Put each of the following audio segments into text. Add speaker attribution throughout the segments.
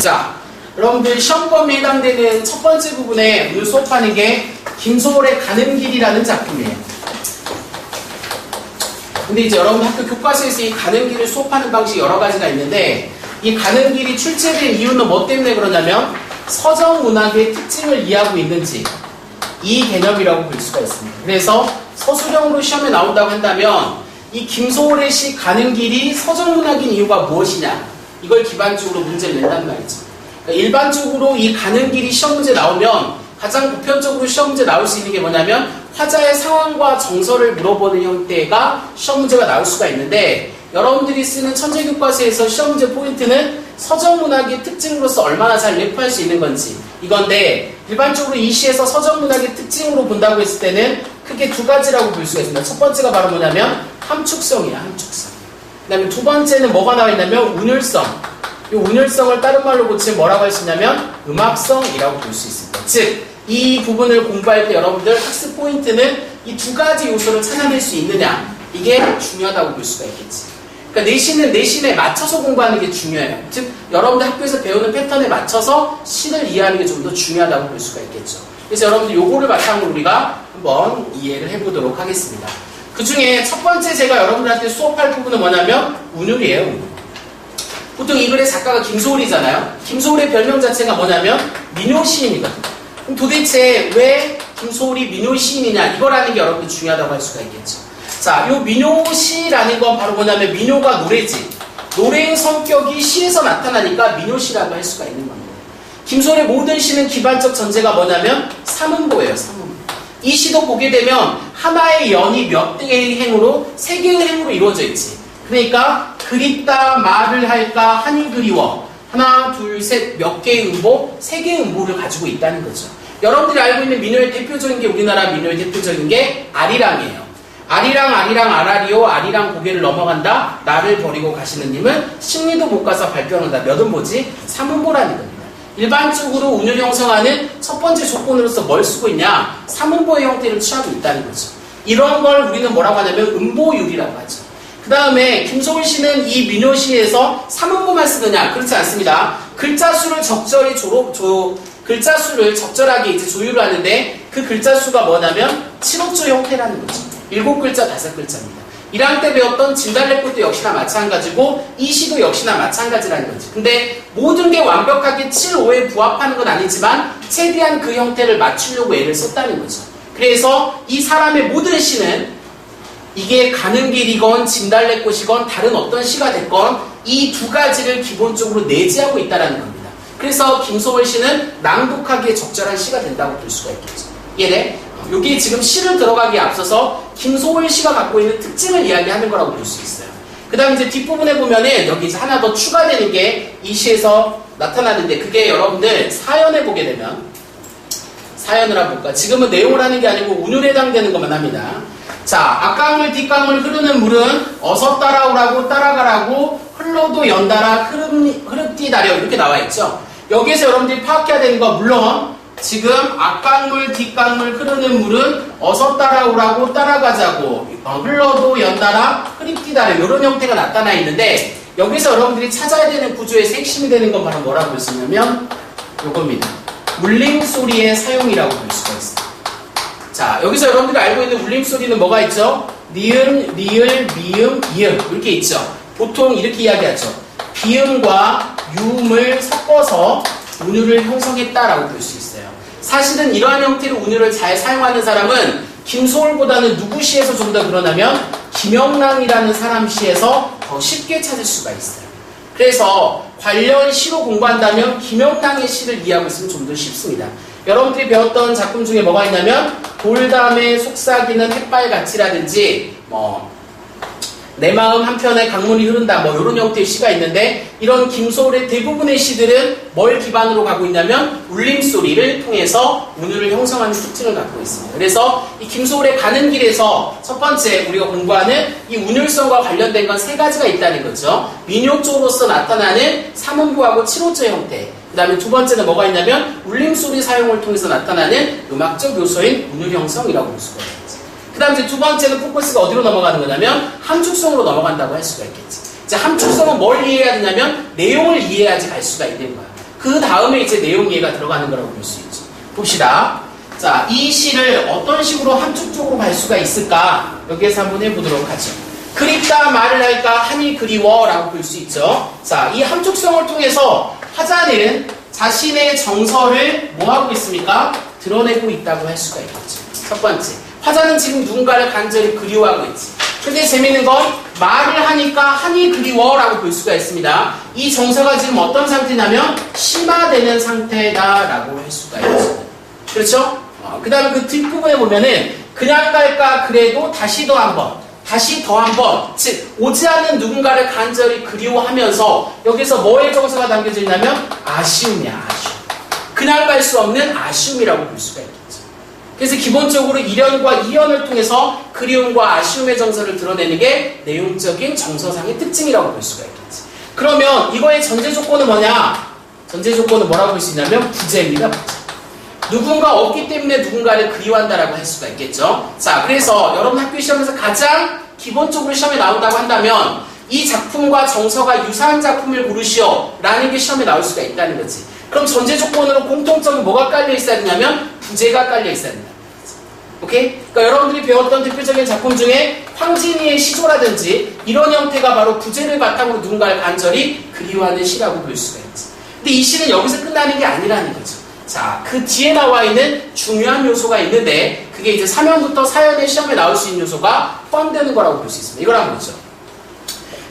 Speaker 1: 자, 여러분들 시험 범위에 해당되는 첫 번째 부분에 오늘 수업하는 게 김소월의 가는 길이라는 작품이에요. 근데 이제 여러분 학교 교과서에서 이 가는 길을 수업하는 방식이 여러 가지가 있는데 이 가는 길이 출제된 이유는 뭐 때문에 그러냐면 서정 문학의 특징을 이해하고 있는지 이 개념이라고 볼 수가 있습니다. 그래서 서술형으로 시험에 나온다고 한다면 이 김소월의 시 가는 길이 서정 문학인 이유가 무엇이냐 이걸 기반적으로 문제를 낸단 말이죠. 그러니까 일반적으로 이 가는 길이 시험 문제 나오면 가장 보편적으로 시험 문제 나올 수 있는 게 뭐냐면 화자의 상황과 정서를 물어보는 형태가 시험 문제가 나올 수가 있는데 여러분들이 쓰는 천재교과서에서 시험 문제 포인트는 서정문학의 특징으로서 얼마나 잘 내포할 수 있는 건지 이건데 일반적으로 이 시에서 서정문학의 특징으로 본다고 했을 때는 크게 두 가지라고 볼 수가 있습니다. 첫 번째가 바로 뭐냐면 함축성이에요. 함축성. 그 다음에 두 번째는 뭐가 나와 있냐면 운율성. 이 운율성을 다른 말로 고치면 뭐라고 할 수 있냐면 음합성이라고 볼 수 있습니다. 즉, 이 부분을 공부할 때 여러분들 학습 포인트는 이 두 가지 요소를 찾아낼 수 있느냐 이게 중요하다고 볼 수가 있겠지. 그러니까 내신은 내신에 맞춰서 공부하는 게 중요해요. 즉 여러분들 학교에서 배우는 패턴에 맞춰서 신을 이해하는 게 좀 더 중요하다고 볼 수가 있겠죠. 그래서 여러분들 요거를 바탕으로 우리가 한번 이해를 해보도록 하겠습니다. 그 중에 첫 번째 제가 여러분들한테 수업할 부분은 뭐냐면 운율이에요. 운율. 보통 이 글의 작가가 김소월이잖아요. 김소월의 별명 자체가 뭐냐면 민요시인이거든요. 그럼 도대체 왜 김소월이 민요시인이냐 이거라는 게 여러분들 중요하다고 할 수가 있겠죠. 자, 요 민요시라는 건 바로 뭐냐면 민요가 노래지. 노래의 성격이 시에서 나타나니까 민요시라고 할 수가 있는 겁니다. 김소월의 모든 시는 기반적 전제가 뭐냐면 삼음보예요. 삼음보. 이 시도 보게 되면 하나의 연이 몇 개의 행으로 세 개의 행으로 이루어져 있지. 그러니까 그립다 말을 할까 하니 그리워 하나 둘 셋 몇 개의 음보 세 개의 음보를 가지고 있다는 거죠. 여러분들이 알고 있는 민요의 대표적인 게 우리나라 민요의 대표적인 게 아리랑이에요. 아리랑 아리랑 아라리오 아리랑 고개를 넘어간다 나를 버리고 가시는 님은 심리도 못 가서 발표한다. 몇 음보지? 3음보라는 겁니다. 일반적으로 운율 형성하는 첫 번째 조건으로서 뭘 쓰고 있냐? 3음보의 형태를 취하고 있다는 거죠. 이런 걸 우리는 뭐라고 하냐면 음보율이라고 하죠. 그 다음에 김소월 씨는 이 민요시에서 3음보만 쓰느냐? 그렇지 않습니다. 글자 수를 적절히 글자 수를 적절하게 이제 조율을 하는데 그 글자 수가 뭐냐면 7억조 형태라는 거죠. 7글자, 5글자입니다. 1학년 때 배웠던 진달래꽃도 역시나 마찬가지고 이 시도 역시나 마찬가지라는 거지. 근데 모든 게 완벽하게 7, 5에 부합하는 건 아니지만 최대한 그 형태를 맞추려고 애를 썼다는 거죠. 그래서 이 사람의 모든 시는 이게 가는 길이건 진달래꽃이건 다른 어떤 시가 됐건 이 두 가지를 기본적으로 내재하고 있다는 겁니다. 그래서 김소월 씨는 낭독하기에 적절한 시가 된다고 볼 수가 있겠죠. 이해돼? 여기 지금 시를 들어가기에 앞서서 김소월 씨가 갖고 있는 특징을 이야기하는 거라고 볼 수 있어요. 그 다음 이제 뒷부분에 보면은 여기 이제 하나 더 추가되는 게 이 시에서 나타나는데 그게 여러분들 사연에 보게 되면 사연을 한번 볼까? 지금은 내용을 하는 게 아니고 운율에 해당되는 것만 합니다. 자, 앞강물 뒷강물 흐르는 물은 어서 따라오라고 따라가라고 흘러도 연달아 흐릅디다려 이렇게 나와 있죠. 여기에서 여러분들이 파악해야 되는 건 물론 지금 앞강물 뒷강물 흐르는 물은 어서 따라오라고 따라가자고 흘러도 연달아 흐립디다려 이런 형태가 나타나 있는데 여기서 여러분들이 찾아야 되는 구조에서 핵심이 되는 건 바로 뭐라고 볼 수 있냐면 요겁니다. 울림소리의 사용이라고 볼 수가 있습니다. 자, 여기서 여러분들이 알고 있는 울림소리는 뭐가 있죠? 니은, 리을, 미음, 이음 이렇게 있죠. 보통 이렇게 이야기하죠. 비음과 유음을 섞어서 운율을 형성했다라고 볼 수 있어요. 사실은 이러한 형태의 운율을 잘 사용하는 사람은 김소월보다는 누구 시에서 좀 더 그러냐면 김영랑이라는 사람 시에서 더 쉽게 찾을 수가 있어요. 그래서 관련 시로 공부한다면 김영랑의 시를 이해하고 있으면 좀 더 쉽습니다. 여러분들이 배웠던 작품 중에 뭐가 있냐면 돌담에 속삭이는 햇발같이라든지 내 마음 한편에 강물이 흐른다 이런 형태의 시가 있는데 이런 김소월의 대부분의 시들은 뭘 기반으로 가고 있냐면 울림소리를 통해서 운율을 형성하는 특징을 갖고 있습니다. 그래서 이 김소월의 가는 길에서 첫 번째 우리가 공부하는 이 운율성과 관련된 건 세 가지가 있다는 거죠. 민요조로서 나타나는 3음보하고 7호조 형태, 그 다음에 두 번째는 뭐가 있냐면 울림소리 사용을 통해서 나타나는 음악적 요소인 운율 형성이라고 볼 수가 있습니다. 그 다음 이제 두 번째는 포커스가 어디로 넘어가는 거냐면 함축성으로 넘어간다고 할 수가 있겠지. 이제 함축성은 뭘 이해해야 되냐면 내용을 이해해야지 갈 수가 있는 거야. 그 다음에 이제 내용 이해가 들어가는 거라고 볼 수 있죠. 봅시다. 자, 이 시를 어떤 식으로 함축적으로 갈 수가 있을까? 여기에서 한번 해보도록 하죠. 그립다 말을 할까 하니 그리워 라고 볼 수 있죠. 자, 이 함축성을 통해서 화자는 자신의 정서를 뭐 하고 있습니까? 드러내고 있다고 할 수가 있겠죠. 첫 번째, 화자는 지금 누군가를 간절히 그리워하고 있지. 근데 재밌는 건 말을 하니까 하니 그리워 라고 볼 수가 있습니다. 이 정서가 지금 어떤 상태냐면 심화되는 상태다 라고 할 수가 있죠. 그렇죠? 그 다음에 그 뒷부분에 보면은 그냥 갈까 그래도 다시 더 한번, 다시 더 한번, 즉 오지 않는 누군가를 간절히 그리워하면서 여기서 뭐의 정서가 담겨져 있냐면 아쉬움이야. 아쉬움. 그냥 갈 수 없는 아쉬움이라고 볼 수가 있겠죠. 그래서 기본적으로 1연과 2연을 통해서 그리움과 아쉬움의 정서를 드러내는 게 내용적인 정서상의 특징이라고 볼 수가 있겠지. 그러면 이거의 전제 조건은 뭐냐? 전제 조건은 뭐라고 볼 수 있냐면 부재입니다. 부재. 누군가 없기 때문에 누군가를 그리워한다라고 할 수가 있겠죠. 자, 그래서 여러분 학교 시험에서 가장 기본적으로 시험에 나온다고 한다면 이 작품과 정서가 유사한 작품을 고르시오 라는 게 시험에 나올 수가 있다는 거지. 그럼 전제 조건으로 공통점이 뭐가 깔려 있어야 되냐면 부재가 깔려 있어야 된다. 오케이? 그러니까 여러분들이 배웠던 대표적인 작품 중에 황진이의 시조라든지 이런 형태가 바로 부재를 바탕으로 누군가를 간절히 그리워하는 시라고 볼 수가 있지. 근데 이 시는 여기서 끝나는 게 아니라는 거죠. 자, 그 뒤에 나와 있는 중요한 요소가 있는데 그게 이제 3연부터 4연의 시험에 나올 수 있는 요소가 포함되는 거라고 볼 수 있습니다. 이걸 한번 보죠.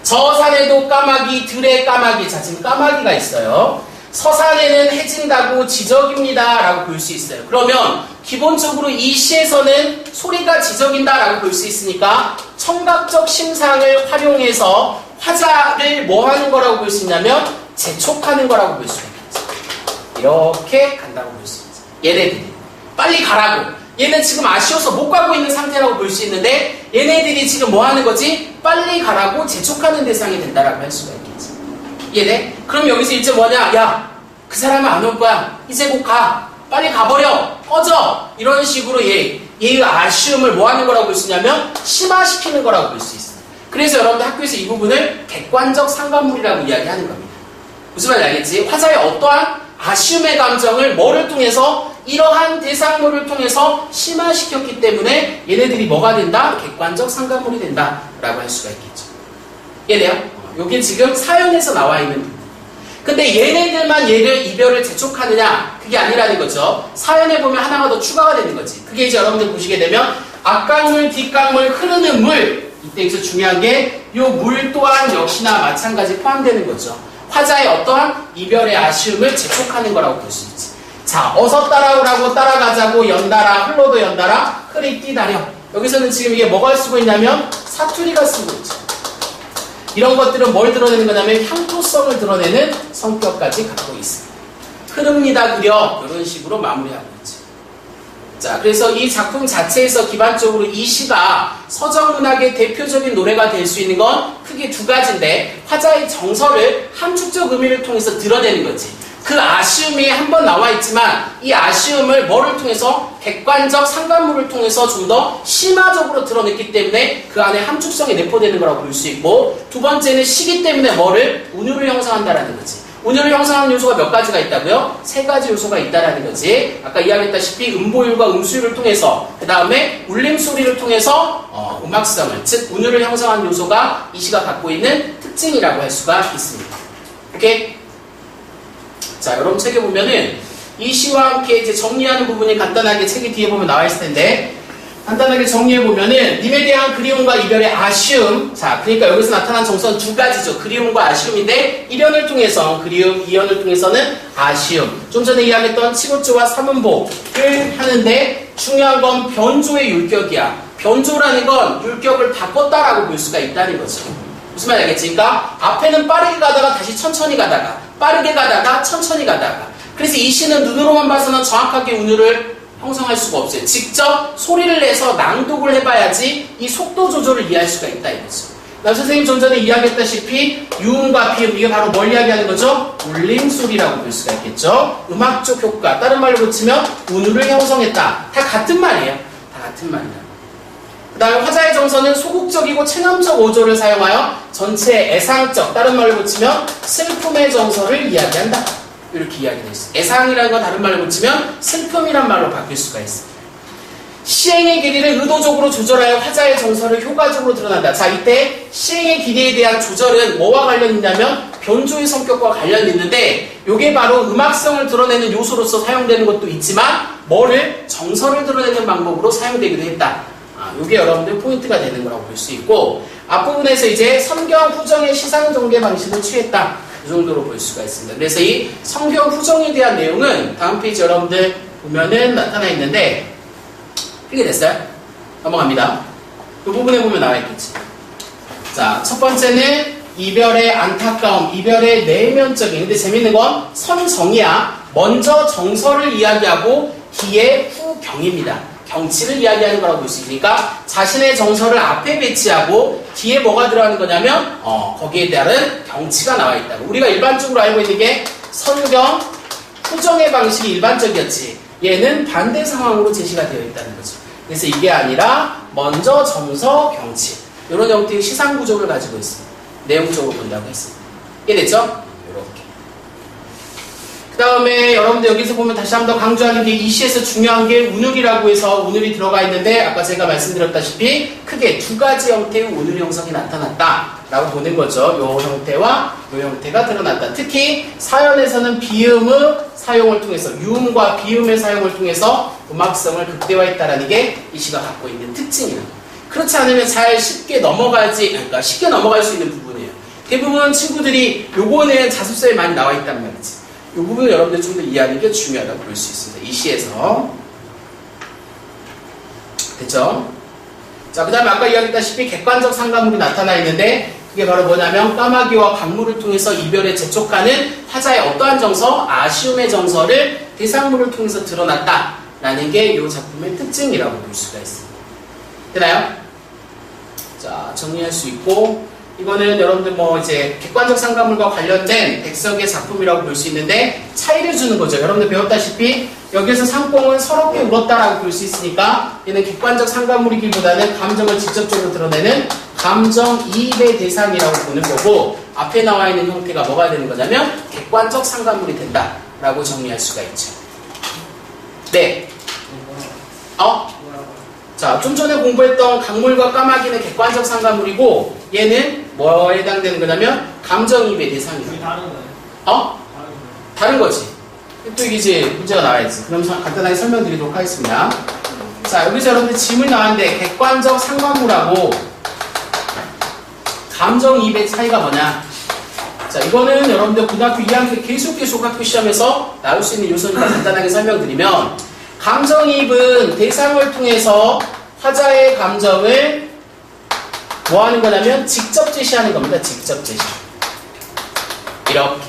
Speaker 1: 저 산에도 까마귀, 들에 까마귀. 자, 지금 까마귀가 있어요. 서산에는 해진다고 지적입니다 라고 볼 수 있어요. 그러면 기본적으로 이 시에서는 소리가 지적인다 라고 볼 수 있으니까 청각적 심상을 활용해서 화자를 뭐 하는 거라고 볼 수 있냐면 재촉하는 거라고 볼 수 있겠죠. 이렇게 간다고 볼 수 있죠. 얘네들이 빨리 가라고. 얘는 지금 아쉬워서 못 가고 있는 상태라고 볼 수 있는데 얘네들이 지금 뭐 하는 거지? 빨리 가라고 재촉하는 대상이 된다라고 할 수가 있겠지. 얘네? 그럼 여기서 이제 뭐냐? 야, 그 사람은 안 올 거야. 이제 곧 가. 빨리 가버려. 꺼져. 이런 식으로 얘의 아쉬움을 뭐 하는 거라고 볼 수 있냐면 심화시키는 거라고 볼 수 있어요. 그래서 여러분들 학교에서 이 부분을 객관적 상관물이라고 이야기하는 겁니다. 무슨 말인지 알겠지? 화자의 어떠한 아쉬움의 감정을 뭐를 통해서 이러한 대상물을 통해서 심화시켰기 때문에 얘네들이 뭐가 된다? 객관적 상관물이 된다라고 할 수가 있겠죠. 얘네요. 여기 지금 사연에서 나와 있는 부분. 근데 얘네들만 얘를 이별을 재촉하느냐? 그게 아니라는 거죠. 사연에 보면 하나가 더 추가가 되는 거지. 그게 이제 여러분들 보시게 되면 앞강물, 뒷강물, 흐르는 물. 이때 여기서 중요한 게 이 물 또한 역시나 마찬가지 포함되는 거죠. 화자의 어떠한 이별의 아쉬움을 재촉하는 거라고 볼 수 있지. 자, 어서 따라오라고 따라가자고 연달아, 흘러도 연달아, 흐리 뛰다려. 여기서는 지금 이게 뭐가 쓰고 있냐면 사투리가 쓰고 있죠. 이런 것들은 뭘 드러내는 거냐면 향토성을 드러내는 성격까지 갖고 있습니다. 흐릅니다 그려 이런 식으로 마무리하고 있죠. 자, 그래서 이 작품 자체에서 기반적으로 이 시가 서정문학의 대표적인 노래가 될 수 있는 건 크게 두 가지인데 화자의 정서를 함축적 의미를 통해서 드러내는 거지. 그 아쉬움이 한번 나와 있지만 이 아쉬움을 뭐를 통해서 객관적 상관물을 통해서 좀 더 심화적으로 드러냈기 때문에 그 안에 함축성이 내포되는 거라고 볼 수 있고, 두 번째는 시기 때문에 뭐를 운율을 형성한다라는 거지. 운율을 형성하는 요소가 몇 가지가 있다고요? 세 가지 요소가 있다라는 거지. 아까 이야기했다시피 음보율과 음수율을 통해서, 그 다음에 울림소리를 통해서 음악성을, 즉 운율을 형성하는 요소가 이 시가 갖고 있는 특징이라고 할 수가 있습니다. 오케이? 자, 여러분 책에 보면은 이 시와 함께 이제 정리하는 부분이 간단하게 책이 뒤에 보면 나와 있을 텐데, 간단하게 정리해 보면은 님에 대한 그리움과 이별의 아쉬움. 자, 그러니까 여기서 나타난 정서는 두 가지죠. 그리움과 아쉬움인데 1연을 통해서 그리움, 2연을 통해서는 아쉬움. 좀 전에 이야기했던 치고조와 삼음보를 하는데 중요한 건 변조의 율격이야. 변조라는 건 율격을 바꿨다라고 볼 수가 있다는 거죠. 무슨 말인지 알겠지? 그러니까 앞에는 빠르게 가다가 다시 천천히 가다가, 빠르게 가다가 천천히 가다가. 그래서 이 시는 눈으로만 봐서는 정확하게 운율을 형성할 수가 없어요. 직접 소리를 내서 낭독을 해봐야지 이 속도 조절을 이해할 수가 있다 이거죠. 남 선생님 좀 전에 이야기했다시피 유음과 비음, 이게 바로 뭘 이야기하는 거죠? 울림소리라고 볼 수가 있겠죠. 음악적 효과, 다른 말로 고치면 운율을 형성했다. 다 같은 말이에요. 다 같은 말이야. 그 다음에 화자의 정서는 소극적이고 체념적 어조를 사용하여 전체 애상적, 다른 말로 고치면 슬픔의 정서를 이야기한다. 이렇게 이야기를 했어요. 애상이라는 건 다른 말로 붙이면 슬픔이란 말로 바뀔 수가 있습니다. 시행의 길이를 의도적으로 조절하여 화자의 정서를 효과적으로 드러난다. 자, 이때 시행의 길이에 대한 조절은 뭐와 관련이 있냐면 변조의 성격과 관련이 있는데 이게 바로 음악성을 드러내는 요소로서 사용되는 것도 있지만 뭐를 정서를 드러내는 방법으로 사용되기도 했다. 이게 여러분들 포인트가 되는 거라고 볼 수 있고 앞부분에서 이제 성경 후정의 시상 전개 방식을 취했다. 이 정도로 볼 수가 있습니다. 그래서 이 성경 후정에 대한 내용은 다음 페이지 여러분들 보면은 나타나 있는데 이게 됐어요? 넘어갑니다. 이 부분에 보면 나와 있겠지. 자, 첫 번째는 이별의 안타까움, 이별의 내면적인. 근데 재밌는 건 선정이야. 먼저 정서를 이야기하고 뒤에 후경입니다. 경치를 이야기하는 거라고 볼 수 있으니까 자신의 정서를 앞에 배치하고 뒤에 뭐가 들어가는 거냐면 거기에 따른 경치가 나와 있다고. 우리가 일반적으로 알고 있는 게 성경 후정의 방식이 일반적이었지. 얘는 반대 상황으로 제시가 되어 있다는 거죠. 그래서 이게 아니라 먼저 정서, 경치 이런 형태의 시상 구조를 가지고 있습니다. 내용적으로 본다고 했습니다. 이해됐죠? 이렇게. 그 다음에 여러분들 여기서 보면 다시 한번 더 강조하는 게 이 시에서 중요한 게 운율이라고 해서 운율이 들어가 있는데 아까 제가 말씀드렸다시피 크게 두 가지 형태의 운율 형성이 나타났다 라고 보는 거죠. 요 형태와 요 형태가 드러났다. 특히 사연에서는 비음의 사용을 통해서 유음과 비음의 사용을 통해서 음악성을 극대화했다라는 게 이 시가 갖고 있는 특징이에요. 그렇지 않으면 잘 쉽게 넘어갈 수 있는 부분이에요. 대부분 친구들이 요거는 자습서에 많이 나와 있단 말이지. 이 부분을 여러분들 좀 더 이해하는 게 중요하다고 볼 수 있습니다. 이 시에서. 됐죠? 자, 그 다음에 아까 이야기했다시피 객관적 상가물이 나타나 있는데 그게 바로 뭐냐면 까마귀와 강물을 통해서 이별에 재촉하는 화자의 어떠한 정서, 아쉬움의 정서를 대상물을 통해서 드러났다라는 게 이 작품의 특징이라고 볼 수가 있습니다. 되나요? 자, 정리할 수 있고 이거는 여러분들 뭐 이제 객관적 상가물과 관련된 백석의 작품이라고 볼 수 있는데 차이를 주는 거죠. 여러분들 배웠다시피 여기서 상봉은 서럽게 울었다라고 볼 수 있으니까 얘는 객관적 상가물이기보다는 감정을 직접적으로 드러내는 감정이입의 대상이라고 보는 거고 앞에 나와 있는 형태가 뭐가 되는 거냐면 객관적 상가물이 된다라고 정리할 수가 있죠. 네. 자, 좀 전에 공부했던 강물과 까마귀는 객관적 상가물이고 얘는 뭐에 해당되는 거냐면 감정이입의 대상이에요.
Speaker 2: 다른 거예요?
Speaker 1: 다른 거지. 또 이게 이제 문제가 나와야지. 그럼 간단하게 설명드리도록 하겠습니다. 자, 여기서 여러분들 질문이 나왔는데 객관적 상가물하고 감정이입의 차이가 뭐냐? 자, 이거는 여러분들 고등학교 2학년 계속 학교 시험에서 나올 수 있는 요소니까 간단하게 설명드리면 감정이입은 대상을 통해서 화자의 감정을 뭐 하는 거냐면 직접 제시하는 겁니다. 직접 제시. 이렇게.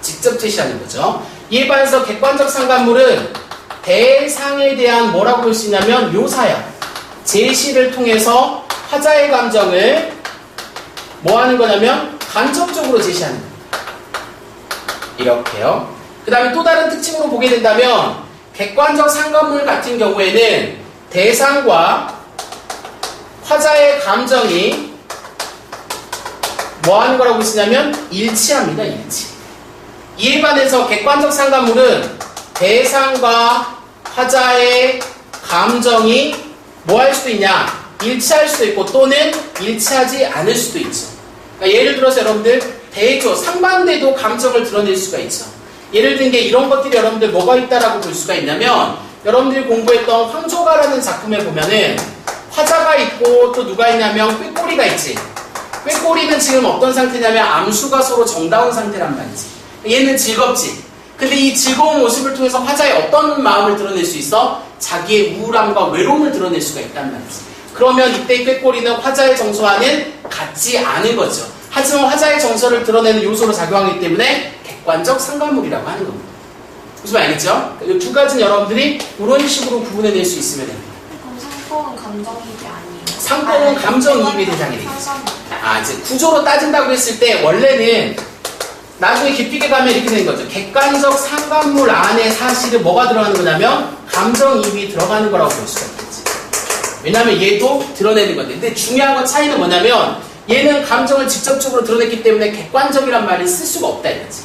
Speaker 1: 직접 제시하는 거죠. 이에 반해서 객관적 상관물은 대상에 대한 뭐라고 볼 수 있냐면 묘사야. 제시를 통해서 화자의 감정을 뭐 하는 거냐면 간접적으로 제시하는 겁니다. 이렇게요. 그 다음에 또 다른 특징으로 보게 된다면 객관적 상관물 같은 경우에는 대상과 화자의 감정이 뭐 하는 거라고 쓰냐면 일치합니다. 일치. 이에 반해서 객관적 상관물은 대상과 화자의 감정이 뭐 할 수도 있냐? 일치할 수도 있고 또는 일치하지 않을 수도 있죠. 그러니까 예를 들어서 여러분들 대조, 상반대도 감정을 드러낼 수가 있죠. 예를 든 게 이런 것들이 여러분들 뭐가 있다라고 볼 수가 있냐면 여러분들이 공부했던 황조가라는 작품에 보면은 화자가 있고 또 누가 있냐면 꾀꼬리가 있지. 꾀꼬리는 지금 어떤 상태냐면 암수가 서로 정다운 상태란 말이지. 얘는 즐겁지. 근데 이 즐거운 모습을 통해서 화자의 어떤 마음을 드러낼 수 있어? 자기의 우울함과 외로움을 드러낼 수가 있단 말이지. 그러면 이때 꾀꼬리는 화자의 정서와는 같지 않은 거죠. 하지만 화자의 정서를 드러내는 요소로 작용하기 때문에 객관적 상관물이라고 하는 겁니다. 무슨 말 알겠죠? 이 두 가지는 여러분들이 이런 식으로 구분해낼 수 있으면 됩니다.
Speaker 3: 그럼 상봉은 감정이입이 아니에요?
Speaker 1: 상봉은 감정이입의 대상이 되겠지. 이제 구조로 따진다고 했을 때 원래는 나중에 깊이게 가면 이렇게 되는 거죠. 객관적 상관물 안에 사실은 뭐가 들어가는 거냐면 감정이입이 들어가는 거라고 볼 수가 있겠지. 왜냐하면 얘도 드러내는 건데. 근데 중요한 건 차이는 뭐냐면 얘는 감정을 직접적으로 드러냈기 때문에 객관적이란 말을 쓸 수가 없다 이거지.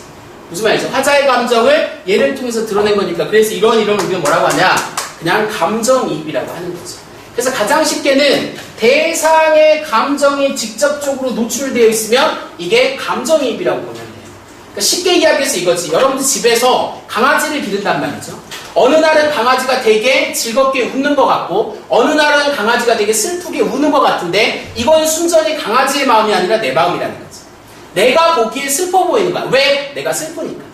Speaker 1: 무슨 말이죠? 화자의 감정을 얘를 통해서 드러낸 거니까. 그래서 이런 이름을 우리가 뭐라고 하냐? 그냥 감정이입이라고 하는 거죠. 그래서 가장 쉽게는 대상의 감정이 직접적으로 노출되어 있으면 이게 감정이입이라고 보면 돼요. 그러니까 쉽게 이야기해서 이거지. 여러분들 집에서 강아지를 기른단 말이죠. 어느 날은 강아지가 되게 즐겁게 웃는 것 같고 어느 날은 강아지가 되게 슬프게 우는 것 같은데 이건 순전히 강아지의 마음이 아니라 내 마음이라는 거지. 내가 보기에 슬퍼 보이는 거야. 왜? 내가 슬프니까.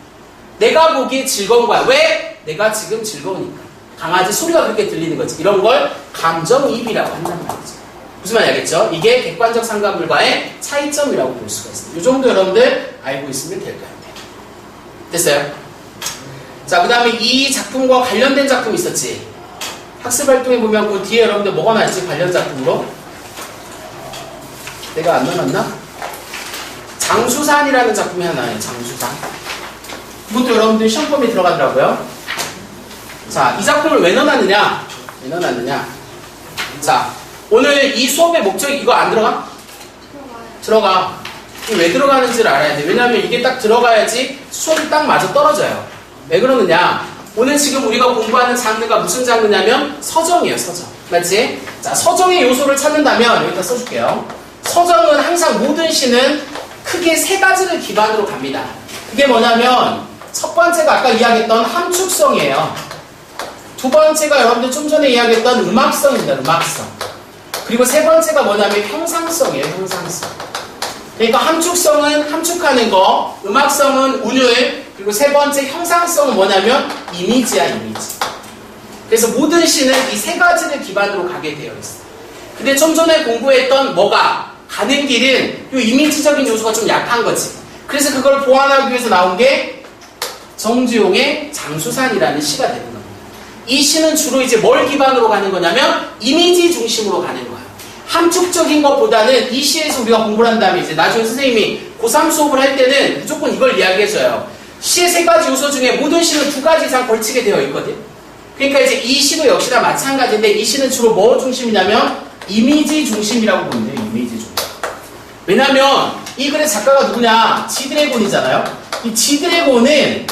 Speaker 1: 내가 보기에 즐거운 거야. 왜? 내가 지금 즐거우니까. 강아지 소리가 그렇게 들리는 거지. 이런 걸 감정이입이라고 한단 말이죠. 무슨 말인지 알겠죠? 이게 객관적 상관물과의 차이점이라고 볼 수가 있습니다. 이 정도 여러분들 알고 있으면 될 것 같아요. 됐어요? 자, 그 다음에 이 작품과 관련된 작품이 있었지. 학습활동에 보면 그 뒤에 여러분들 뭐가 나왔지? 관련 작품으로? 내가 안 넣어놨나? 장수산이라는 작품이 하나 나와요. 장수산. 이것도 여러분들 시험 범위에 들어가더라고요. 자, 이 작품을 왜 넣어놨느냐? 왜 넣어놨느냐? 자, 오늘 이 수업의 목적이 이거 안 들어가? 들어가. 왜 들어가는지를 알아야 돼. 왜냐하면 이게 딱 들어가야지 수업이 딱 맞아 떨어져요. 왜 그러느냐? 오늘 지금 우리가 공부하는 장르가 무슨 장르냐면 서정이에요. 서정. 맞지? 자, 서정의 요소를 찾는다면 여기다 써줄게요. 서정은 항상 모든 시는 크게 세 가지를 기반으로 갑니다. 그게 뭐냐면 첫 번째가 아까 이야기했던 함축성이에요. 두 번째가 여러분들 좀 전에 이야기했던 음악성입니다. 음악성. 그리고 세 번째가 뭐냐면 형상성이에요. 형상성. 그러니까 함축성은 함축하는 거, 음악성은 운율, 그리고 세 번째 형상성은 뭐냐면 이미지야, 이미지. 그래서 모든 시는 이 세 가지를 기반으로 가게 되어 있어요. 근데 좀 전에 공부했던 뭐가 가는 길은 이 이미지적인 요소가 좀 약한 거지. 그래서 그걸 보완하기 위해서 나온 게 정주용의 장수산이라는 시가 되는 겁니다. 이 시는 주로 이제 뭘 기반으로 가는 거냐면 이미지 중심으로 가는 거예요. 함축적인 것보다는 이 시에서 우리가 공부를 한 다음에 이제 나중에 선생님이 고3 수업을 할 때는 무조건 이걸 이야기해줘요. 시의 세 가지 요소 중에 모든 시는 두 가지 이상 걸치게 되어 있거든. 그러니까 이제 이 시도 역시나 마찬가지인데 이 시는 주로 뭐 중심이냐면 이미지 중심이라고 보면 돼요. 이미지 중심. 왜냐면 이 글의 작가가 누구냐? 지드래곤이잖아요. 이 지드래곤은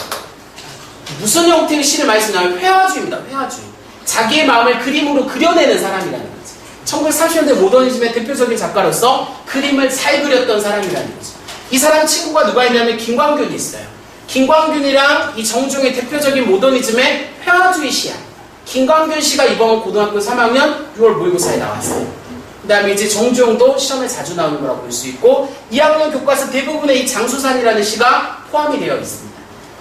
Speaker 1: 무슨 형태의 시를 많이 쓰냐면 회화주의입니다. 회화주의. 자기의 마음을 그림으로 그려내는 사람이라는 거지. 1930년대 모더니즘의 대표적인 작가로서 그림을 잘 그렸던 사람이라는 거지. 이 사람 친구가 누가 있냐면 김광균이 있어요. 김광균이랑 이 정중의 대표적인 모더니즘의 회화주의 시야. 김광균 씨가 이번 고등학교 3학년 6월 모의고사에 나왔어요. 그 다음에 이제 정주영도 시험에 자주 나오는 거라고 볼 수 있고 2학년 교과서 대부분의 이 장수산이라는 시가 포함이 되어 있습니다.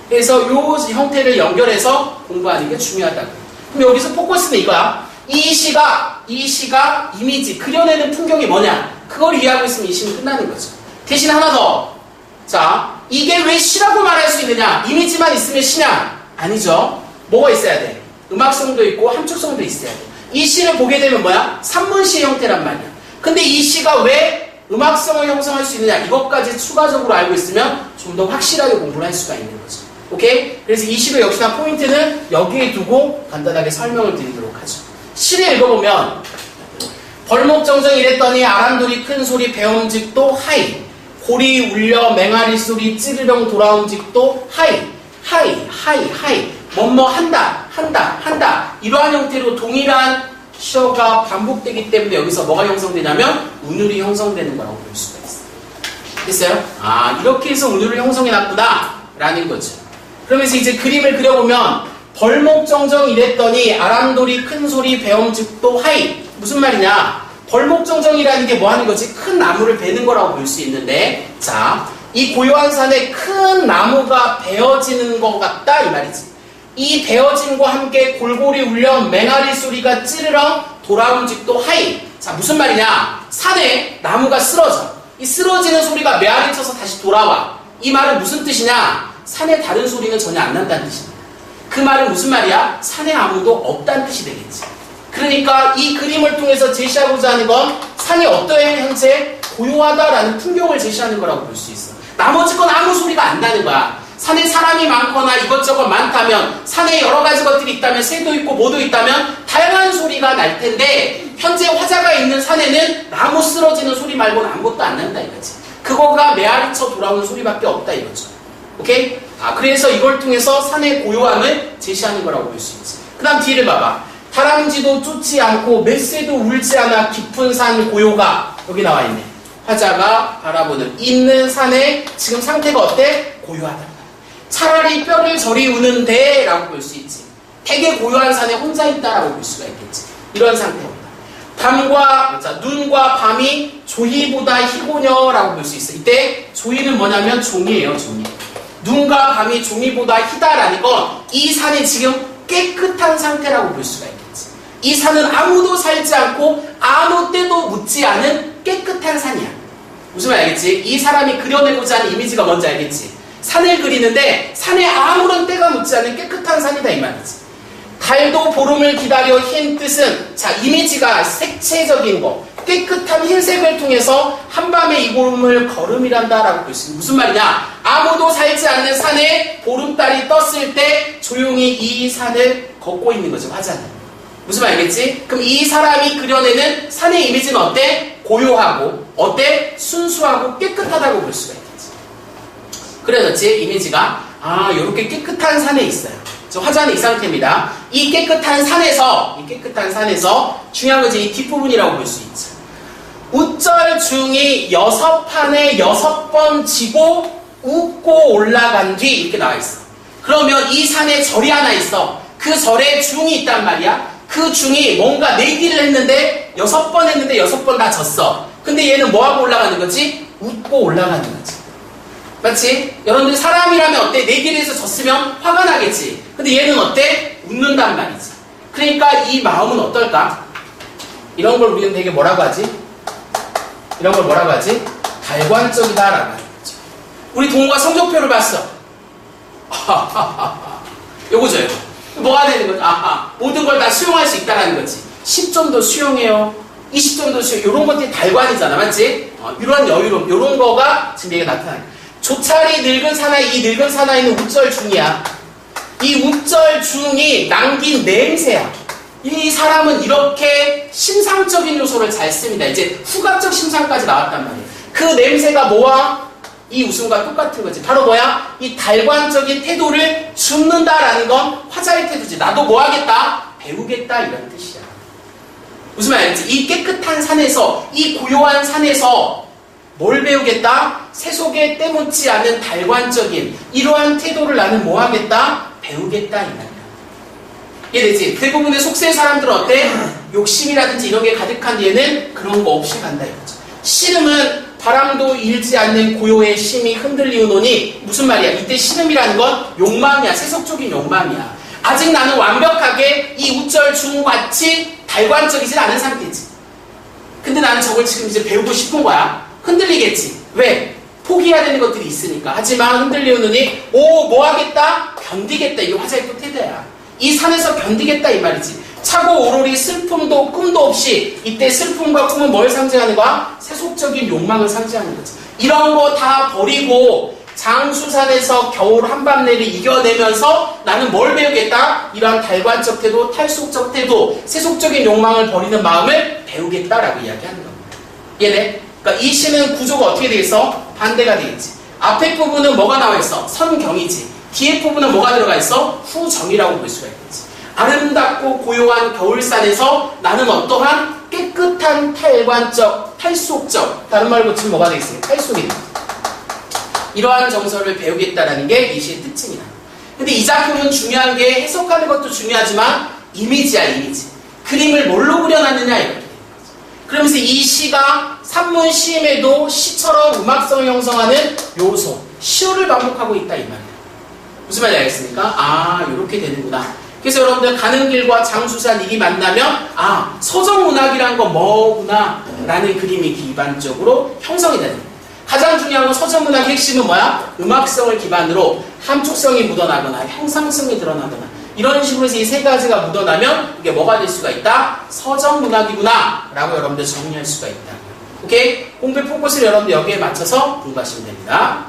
Speaker 1: 그래서 이 형태를 연결해서 공부하는 게 중요하다고. 그럼 여기서 포커스는 이거야. 이 시가 이미지, 그려내는 풍경이 뭐냐? 그걸 이해하고 있으면 이 시는 끝나는 거죠. 대신 하나 더. 자, 이게 왜 시라고 말할 수 있느냐? 이미지만 있으면 시냐? 아니죠. 뭐가 있어야 돼? 음악성도 있고 함축성도 있어야 돼. 이 시를 보게 되면 뭐야? 산문시의 형태란 말이야. 근데 이 시가 왜 음악성을 형성할 수 있느냐? 이것까지 추가적으로 알고 있으면 좀 더 확실하게 공부를 할 수가 있는 거죠. 오케이? 그래서 이 시도 역시나 포인트는 여기에 두고 간단하게 설명을 드리도록 하죠. 시를 읽어보면 벌목정정 이랬더니 아람돌이 큰 소리 배엄직도 하이, 고리 울려 맹아리 소리 찌르렁 돌아옴직도 하이, 뭐뭐 한다 이러한 형태로 동일한 시어가 반복되기 때문에 여기서 뭐가 형성되냐면 운율이 형성되는 거라고 볼 수가 있어요. 됐어요? 아, 이렇게 해서 운율을 형성해놨구나 라는 거죠. 그러면서 이제 그림을 그려보면 벌목정정 이랬더니 아람돌이 큰 소리 배엄직도 하이. 무슨 말이냐? 벌목정정이라는 게 뭐 하는 거지? 큰 나무를 베는 거라고 볼 수 있는데, 자, 이 고요한 산에 큰 나무가 베어지는 것 같다 이 말이지. 이 베어짐과 함께 골고리 울려 맹아리 소리가 찌르렁 돌아옴직도 하이. 자, 무슨 말이냐? 산에 나무가 쓰러져. 이 쓰러지는 소리가 메아리 쳐서 다시 돌아와. 이 말은 무슨 뜻이냐? 산에 다른 소리는 전혀 안 난다는 뜻입니다. 그 말은 무슨 말이야? 산에 아무도 없다는 뜻이 되겠지. 그러니까 이 그림을 통해서 제시하고자 하는 건 산이 어떠한 현재 고요하다라는 풍경을 제시하는 거라고 볼 수 있어. 나머지 건 아무 소리가 안 나는 거야. 산에 사람이 많거나 이것저것 많다면, 산에 여러 가지 것들이 있다면, 새도 있고 뭐도 있다면 다양한 소리가 날 텐데 현재 화자가 있는 산에는 나무 쓰러지는 소리 말고는 아무것도 안 난다 이거지. 그거가 메아리쳐 돌아오는 소리밖에 없다 이거죠. 오케이? 그래서 이걸 통해서 산의 고요함을 제시하는 거라고 볼 수 있지. 그 다음 뒤를 봐봐. 다람쥐도 쫓지 않고 멧새도 울지 않아 깊은 산 고요가 여기 나와 있네. 화자가 바라보는 있는 산의 지금 상태가 어때? 고요하단 말이야. 차라리 뼈를 저리 우는데 라고 볼 수 있지. 되게 고요한 산에 혼자 있다라고 볼 수가 있겠지. 이런 상태입니다. 눈과 밤이 조이보다 희고녀라고 볼 수 있어. 이때 조이는 뭐냐면 종이에요. 종이. 눈과 밤이 종이보다 희다라는 건 이 산이 지금 깨끗한 상태라고 볼 수가 있겠지. 이 산은 아무도 살지 않고 아무 때도 묻지 않은 깨끗한 산이야. 무슨 말 알겠지? 이 사람이 그려내고자 하는 이미지가 뭔지 알겠지? 산을 그리는데 산에 아무런 때가 묻지 않은 깨끗한 산이다 이 말이지. 달도 보름을 기다려 흰 뜻은 이미지가 색채적인 거 깨끗한 흰색을 통해서 한밤의 이 보름을 걸음이란다 라고 볼 수 있는 무슨 말이냐? 아무도 살지 않는 산에 보름달이 떴을 때 조용히 이 산을 걷고 있는 거죠. 화자는. 무슨 말 알겠지? 그럼 이 사람이 그려내는 산의 이미지는 어때? 고요하고 어때? 순수하고 깨끗하다고 볼 수가 있겠지. 그래졌지? 이미지가 이렇게 깨끗한 산에 있어요. 화자는 이 상태입니다. 이 깨끗한 산에서 중요한 것이 이 뒷부분이라고 볼 수 있죠. 우절 중이 6판에 6번 지고 웃고 올라간 뒤 이렇게 나와 있어. 그러면 이 산에 절이 하나 있어. 그 절에 중이 있단 말이야. 그 중이 뭔가 내기를 했는데 6번 했는데 6번 다 졌어. 근데 얘는 뭐하고 올라가는 거지? 웃고 올라가는 거지. 맞지? 여러분들 사람이라면 어때? 내기를 해서 졌으면 화가 나겠지. 근데 얘는 어때? 웃는단 말이지. 그러니까 이 마음은 어떨까? 이런 걸 우리는 되게 뭐라고 하지? 달관적이다라고 하는 거죠. 우리 동호가 성적표를 봤어. 요거죠, 요거. 뭐가 되는 거죠? 모든 걸 다 수용할 수 있다라는 거지. 10점도 수용해요. 20점도 수용. 요런 것들이 달관이잖아. 맞지? 이런 여유로움, 요런 거가 지금 얘가 나타나는 거야. 조차리 늙은 사나이, 이 늙은 사나이는 우절 중이야. 이 우절 중이 남긴 냄새야. 이 사람은 이렇게 심상적인 요소를 잘 씁니다. 이제 후각적 심상까지 나왔단 말이에요. 그 냄새가 뭐와? 이 웃음과 똑같은 거지. 바로 뭐야? 이 달관적인 태도를 줍는다라는 건 화자의 태도지. 나도 뭐 하겠다? 배우겠다 이런 뜻이야. 무슨 말 알지? 이 깨끗한 산에서, 이 고요한 산에서 뭘 배우겠다? 세속에 때묻지 않은 달관적인 이러한 태도를 나는 뭐 하겠다? 배우겠다 이 말이야. 이해되지? 대부분의 속세 사람들은 어때? 욕심이라든지 이런 게 가득한 얘는 그런 거 없이 간다 이거죠. 씨름은 바람도 일지 않는 고요의 심이 흔들리우노니 무슨 말이야? 이때 씨름이라는 건 욕망이야. 세속적인 욕망이야. 아직 나는 완벽하게 이 우절 중같이 달관적이진 않은 상태지. 근데 나는 저걸 지금 이제 배우고 싶은 거야. 흔들리겠지. 왜? 포기해야 되는 것들이 있으니까. 하지만 흔들리우느니 뭐 하겠다? 견디겠다. 이게 화자의 또 태도야. 이 산에서 견디겠다 이 말이지. 차고 오로리 슬픔도 꿈도 없이 이때 슬픔과 꿈은 뭘 상징하는 거야? 세속적인 욕망을 상징하는 거지. 이런 거 다 버리고 장수산에서 겨울 한밤내를 이겨내면서 나는 뭘 배우겠다? 이러한 달관적 태도, 탈속적 태도, 세속적인 욕망을 버리는 마음을 배우겠다라고 이야기하는 겁니다. 이해돼? 그러니까 이 시는 구조가 어떻게 되겠어? 반대가 되겠지. 앞에 부분은 뭐가 나와 있어? 선경이지. 뒤에 부분은 뭐가 들어가 있어? 후정이라고 볼 수가 있겠지. 아름답고 고요한 겨울산에서 나는 어떠한 깨끗한 탈관적, 탈속적, 다른 말로 치면 뭐가 되겠어요? 탈속이다. 이러한 정서를 배우겠다라는 게 이 시의 특징이다. 근데 이 작품은 중요한 게 해석하는 것도 중요하지만 이미지야, 이미지. 그림을 뭘로 그려놨느냐 이렇게. 그러면서 이 시가 산문 시임에도 시처럼 음악성을 형성하는 요소, 시호를 반복하고 있다 이 말이에요. 무슨 말인지 알겠습니까? 이렇게 되는구나. 그래서 여러분들 가는 길과 장수산 일이 만나면 서정문학이란 건 뭐구나 라는 그림이 기반적으로 형성이 되는 거예요. 가장 중요한 건 서정문학의 핵심은 뭐야? 음악성을 기반으로 함축성이 묻어나거나 형상성이 드러나거나 이런 식으로 해서 이 세 가지가 묻어나면 이게 뭐가 될 수가 있다? 서정문학이구나 라고 여러분들 정리할 수가 있다. 오케이? 공부의 포커스를 여러분들 여기에 맞춰서 공부하시면 됩니다.